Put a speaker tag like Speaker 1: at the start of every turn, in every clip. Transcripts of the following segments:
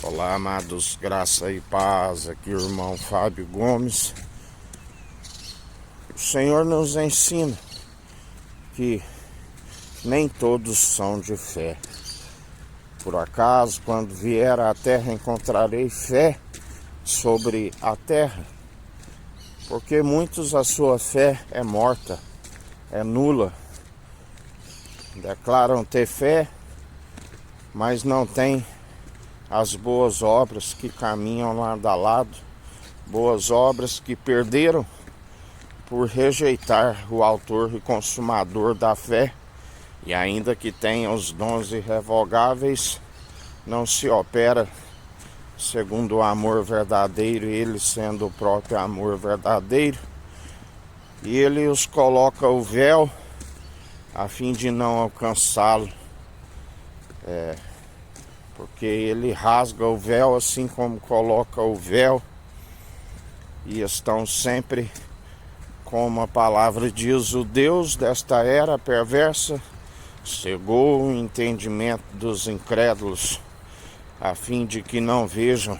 Speaker 1: Olá, amados, graça e paz, aqui o irmão Fábio Gomes. O Senhor nos ensina que nem todos são de fé. Por acaso, quando vier à terra, encontrarei fé sobre a terra? Porque muitos a sua fé é morta, é nula. Declaram ter fé, mas não têm as boas obras que caminham lado a lado, boas obras que perderam por rejeitar o autor e consumador da fé, e ainda que tenham os dons irrevogáveis, não se opera segundo o amor verdadeiro, ele sendo o próprio amor verdadeiro, e ele os coloca o véu a fim de não alcançá-lo, porque ele rasga o véu assim como coloca o véu, e estão sempre, como a palavra diz, o Deus desta era perversa cegou o entendimento dos incrédulos, a fim de que não vejam,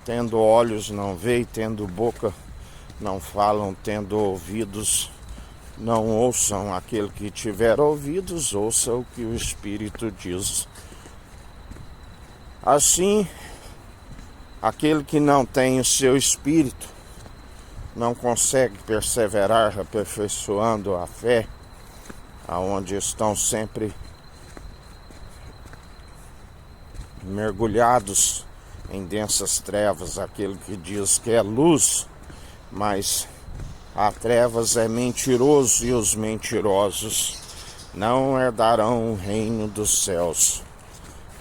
Speaker 1: tendo olhos não veem, tendo boca não falam, tendo ouvidos não ouçam. Aquele que tiver ouvidos, ouça o que o Espírito diz. Assim, aquele que não tem o seu espírito não consegue perseverar aperfeiçoando a fé, aonde estão sempre mergulhados em densas trevas. Aquele que diz que é luz, mas a trevas é mentiroso, e os mentirosos não herdarão o reino dos céus.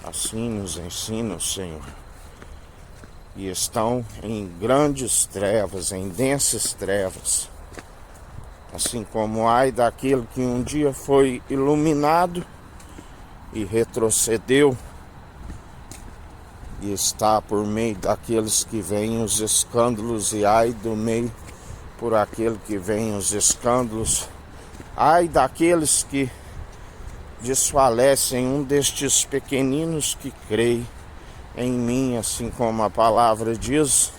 Speaker 1: Assim nos ensina o Senhor. E estão em grandes trevas, em densas trevas. Assim como ai daquele que um dia foi iluminado e retrocedeu, e está por meio daqueles que veem os escândalos, e ai do meio por aquele que vem os escândalos. Ai daqueles que desfalecem um destes pequeninos que creem em mim, assim como a palavra diz,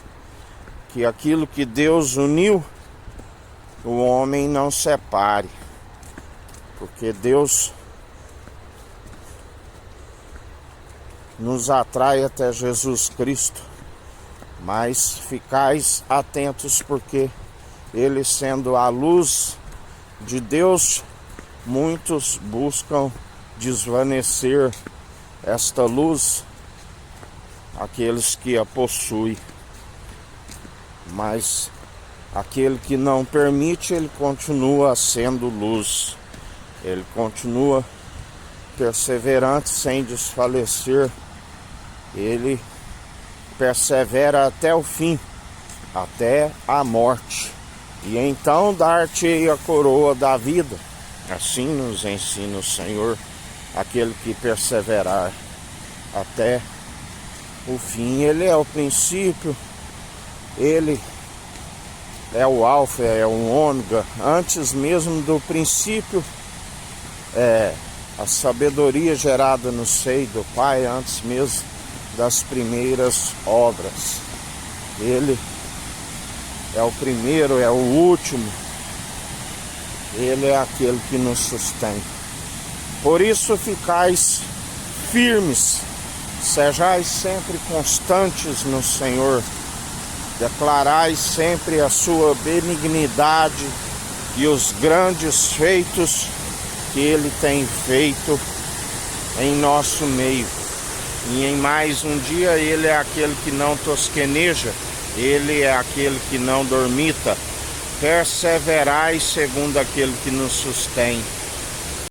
Speaker 1: que aquilo que Deus uniu, o homem não separe, porque Deus nos atrai até Jesus Cristo, mas ficais atentos, porque ele sendo a luz de Deus, muitos buscam desvanecer esta luz, aqueles que a possuem. Mas aquele que não permite, ele continua sendo luz, ele continua perseverante sem desfalecer, ele persevera até o fim, até a morte, e então dar-te a coroa da vida. Assim nos ensina o Senhor, aquele que perseverar até o fim. Ele é o princípio, ele é o alfa, é o ômega. Antes mesmo do princípio, a sabedoria gerada no seio do Pai, antes mesmo das primeiras obras. Ele é o primeiro, é o último. Ele é aquele que nos sustém. Por isso ficais firmes, sejais sempre constantes no Senhor, declarai sempre a sua benignidade e os grandes feitos que ele tem feito em nosso meio. E em mais um dia ele é aquele que não tosqueneja, ele é aquele que não dormita. Perseverai segundo aquele que nos sustém.